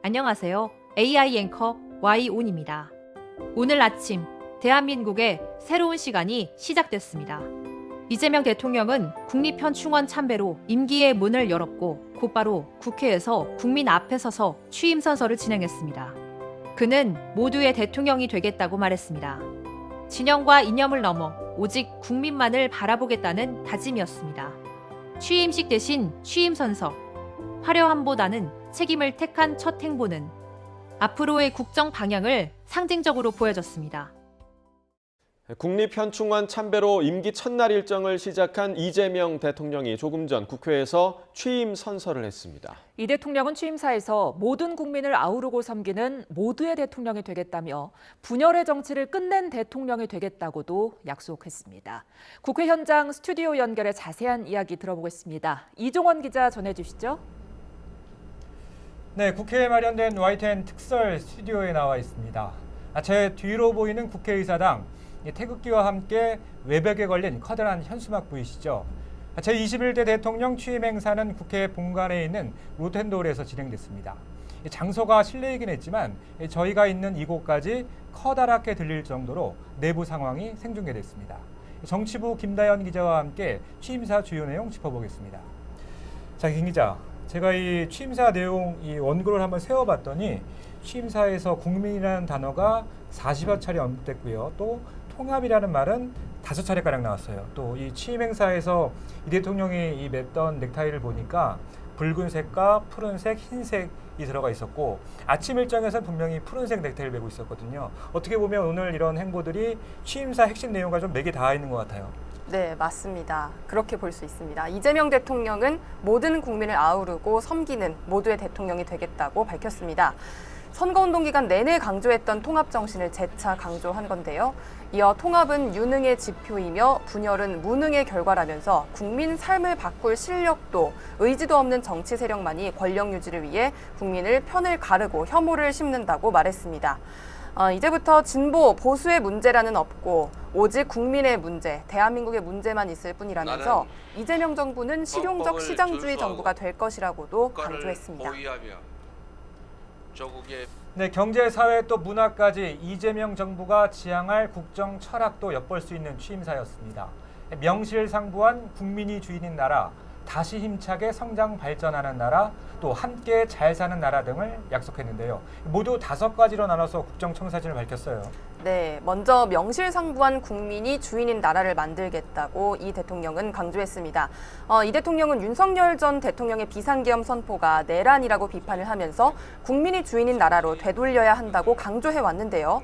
안녕하세요. AI 앵커 Y온입니다. 오늘 아침 대한민국의 새로운 시간이 시작됐습니다. 이재명 대통령은 국립현충원 참배로 임기의 문을 열었고 곧바로 국회에서 국민 앞에 서서 취임 선서를 진행했습니다. 그는 모두의 대통령이 되겠다고 말했습니다. 진영과 이념을 넘어 오직 국민만을 바라보겠다는 다짐이었습니다. 취임식 대신 취임 선서, 화려함보다는 책임을 택한 첫 행보는 앞으로의 국정 방향을 상징적으로 보여줬습니다. 국립현충원 참배로 임기 첫날 일정을 시작한 이재명 대통령이 조금 전 국회에서 취임 선서를 했습니다. 이 대통령은 취임사에서 모든 국민을 아우르고 섬기는 모두의 대통령이 되겠다며 분열의 정치를 끝낸 대통령이 되겠다고도 약속했습니다. 국회 현장 스튜디오 연결해 자세한 이야기 들어보겠습니다. 이종원 기자 전해주시죠. 네, 국회에 마련된 YTN 특설 스튜디오에 나와 있습니다. 제 뒤로 보이는 국회의사당, 태극기와 함께 외벽에 걸린 커다란 현수막 보이시죠? 제21대 대통령 취임 행사는 국회 본관에 있는 로텐도홀에서 진행됐습니다. 장소가 실내이긴 했지만 저희가 있는 이곳까지 커다랗게 들릴 정도로 내부 상황이 생중계됐습니다. 정치부 김다연 기자와 함께 취임사 주요 내용 짚어보겠습니다. 자, 김 기자, 제가 이 취임사 내용 이 원고를 한번 세워봤더니 취임사에서 국민이라는 단어가 40여 차례 언급됐고요. 또 통합이라는 말은 5차례가량 나왔어요. 또 이 취임 행사에서 이 대통령이 맸던 넥타이를 보니까 붉은색과 푸른색, 흰색이 들어가 있었고 아침 일정에서 분명히 푸른색 넥타이를 메고 있었거든요. 어떻게 보면 오늘 이런 행보들이 취임사 핵심 내용과 좀 맥이 닿아 있는 것 같아요. 네, 맞습니다. 그렇게 볼 수 있습니다. 이재명 대통령은 모든 국민을 아우르고 섬기는 모두의 대통령이 되겠다고 밝혔습니다. 선거운동 기간 내내 강조했던 통합 정신을 재차 강조한 건데요. 이어 통합은 유능의 지표이며 분열은 무능의 결과라면서 국민 삶을 바꿀 실력도 의지도 없는 정치 세력만이 권력 유지를 위해 국민을 편을 가르고 혐오를 심는다고 말했습니다. 이제부터 진보, 보수의 문제라는 없고 오직 국민의 문제, 대한민국의 문제만 있을 뿐이라면서 이재명 정부는 실용적 시장주의 정부가 될 것이라고도 강조했습니다. 네, 경제, 사회 또 문화까지 이재명 정부가 지향할 국정 철학도 엿볼 수 있는 취임사였습니다. 명실상부한 국민이 주인인 나라, 다시 힘차게 성장 발전하는 나라, 또 함께 잘 사는 나라 등을 약속했는데요. 모두 5가지로 나눠서 국정청사진을 밝혔어요. 네, 먼저 명실상부한 국민이 주인인 나라를 만들겠다고 이 대통령은 강조했습니다. 이 대통령은 윤석열 전 대통령의 비상계엄 선포가 내란이라고 비판을 하면서 국민이 주인인 나라로 되돌려야 한다고 강조해 왔는데요.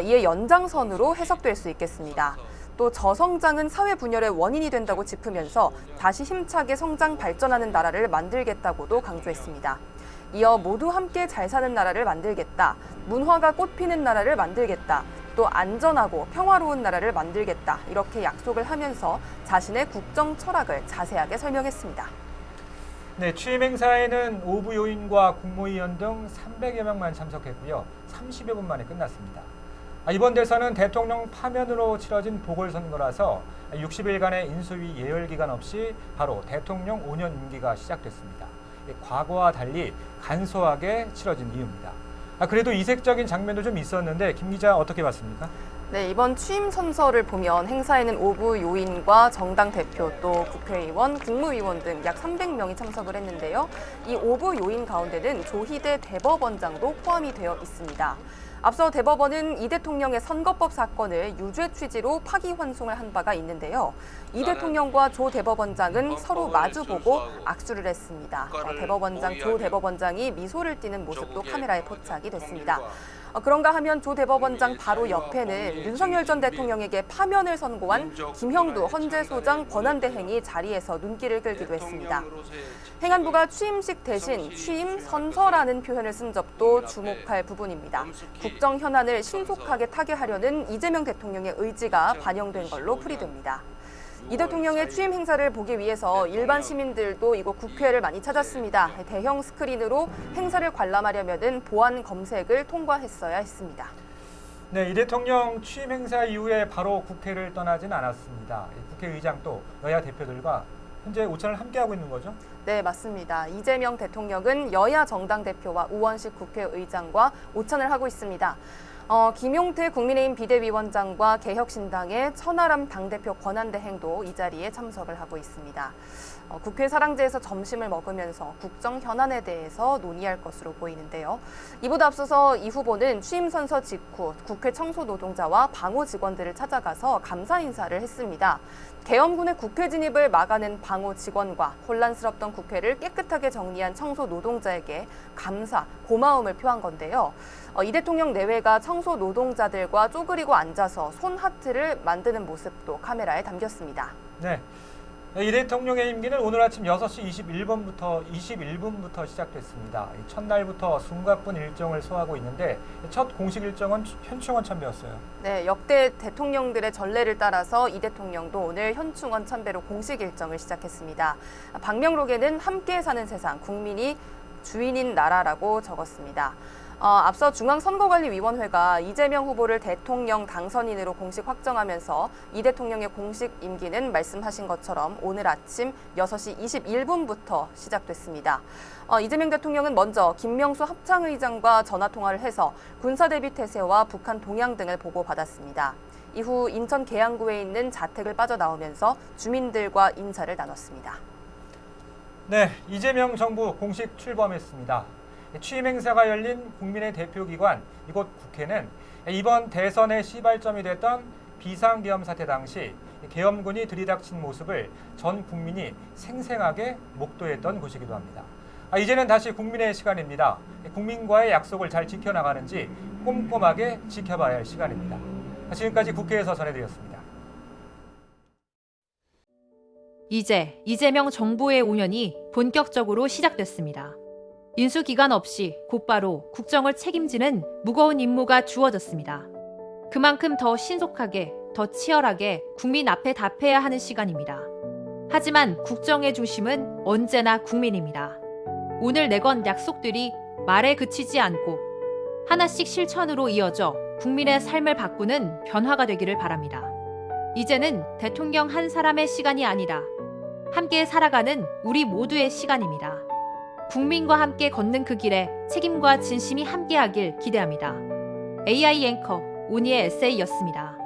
이에 연장선으로 해석될 수 있겠습니다. 또 저성장은 사회 분열의 원인이 된다고 짚으면서 다시 힘차게 성장 발전하는 나라를 만들겠다고도 강조했습니다. 이어 모두 함께 잘 사는 나라를 만들겠다, 문화가 꽃피는 나라를 만들겠다, 또 안전하고 평화로운 나라를 만들겠다 이렇게 약속을 하면서 자신의 국정 철학을 자세하게 설명했습니다. 네, 취임 행사에는 오부 요인과 국무위원 등 300여 명만 참석했고요. 30여 분 만에 끝났습니다. 이번 대선은 대통령 파면으로 치러진 보궐선거라서 60일간의 인수위 예열 기간 없이 바로 대통령 5년 임기가 시작됐습니다. 과거와 달리 간소하게 치러진 이유입니다. 그래도 이색적인 장면도 좀 있었는데 김 기자 어떻게 봤습니까? 네, 이번 취임 선서를 보면 행사에는 오부 요인과 정당 대표 또 국회의원, 국무위원 등 약 300명이 참석을 했는데요. 이 오부 요인 가운데는 조희대 대법원장도 포함이 되어 있습니다. 앞서 대법원은 이 대통령의 선거법 사건을 유죄 취지로 파기환송을 한 바가 있는데요. 이 대통령과 조 대법원장은 서로 마주보고 악수를 했습니다. 대법원장 조 대법원장이 미소를 띠는 모습도 카메라에 포착이 됐습니다. 그런가 하면 조 대법원장 바로 옆에는 윤석열 전 대통령에게 파면을 선고한 김형두 헌재소장 권한대행이 자리에서 눈길을 끌기도 했습니다. 행안부가 취임식 대신 취임 선서라는 표현을 쓴 점도 주목할 부분입니다. 국정 현안을 신속하게 타개하려는 이재명 대통령의 의지가 반영된 걸로 풀이됩니다. 이 대통령의 취임 행사를 보기 위해서 일반 시민들도 이곳 국회를 많이 찾았습니다. 대형 스크린으로 행사를 관람하려면 보안 검색을 통과했어야 했습니다. 네, 이 대통령 취임 행사 이후에 바로 국회를 떠나진 않았습니다. 국회의장 또 여야 대표들과 현재 오찬을 함께하고 있는 거죠? 네, 맞습니다. 이재명 대통령은 여야 정당 대표와 우원식 국회의장과 오찬을 하고 있습니다. 김용태 국민의힘 비대위원장과 개혁신당의 천하람 당대표 권한대행도 이 자리에 참석을 하고 있습니다. 국회 사랑제에서 점심을 먹으면서 국정 현안에 대해서 논의할 것으로 보이는데요. 이보다 앞서서 이 후보는 취임 선서 직후 국회 청소 노동자와 방호 직원들을 찾아가서 감사 인사를 했습니다. 계엄군의 국회 진입을 막아낸 방호 직원과 혼란스럽던 국회를 깨끗하게 정리한 청소 노동자에게 감사, 고마움을 표한 건데요. 이 대통령 내외가 청소 노동자들과 쪼그리고 앉아서 손 하트를 만드는 모습도 카메라에 담겼습니다. 네. 이 대통령의 임기는 오늘 아침 6시 21분부터 시작됐습니다. 첫날부터 숨가쁜 일정을 소화하고 있는데 첫 공식 일정은 현충원 참배였어요. 네, 역대 대통령들의 전례를 따라서 이 대통령도 오늘 현충원 참배로 공식 일정을 시작했습니다. 방명록에는 함께 사는 세상, 국민이 주인인 나라라고 적었습니다. 앞서 중앙선거관리위원회가 이재명 후보를 대통령 당선인으로 공식 확정하면서 이 대통령의 공식 임기는 말씀하신 것처럼 오늘 아침 6시 21분부터 시작됐습니다. 이재명 대통령은 먼저 김명수 합창의장과 전화통화를 해서 군사대비 태세와 북한 동향 등을 보고받았습니다. 이후 인천 계양구에 있는 자택을 빠져나오면서 주민들과 인사를 나눴습니다. 네, 이재명 정부 공식 출범했습니다. 취임 행사가 열린 국민의 대표기관 이곳 국회는 이번 대선의 시발점이 됐던 비상계엄 사태 당시 계엄군이 들이닥친 모습을 전 국민이 생생하게 목도했던 곳이기도 합니다. 이제는 다시 국민의 시간입니다. 국민과의 약속을 잘 지켜나가는지 꼼꼼하게 지켜봐야 할 시간입니다. 지금까지 국회에서 전해드렸습니다. 이제 이재명 정부의 5년이 본격적으로 시작됐습니다. 인수기간 없이 곧바로 국정을 책임지는 무거운 임무가 주어졌습니다. 그만큼 더 신속하게, 더 치열하게 국민 앞에 답해야 하는 시간입니다. 하지만 국정의 중심은 언제나 국민입니다. 오늘 내건 약속들이 말에 그치지 않고 하나씩 실천으로 이어져 국민의 삶을 바꾸는 변화가 되기를 바랍니다. 이제는 대통령 한 사람의 시간이 아니라 함께 살아가는 우리 모두의 시간입니다. 국민과 함께 걷는 그 길에 책임과 진심이 함께하길 기대합니다. AI 앵커 온희의 에세이였습니다.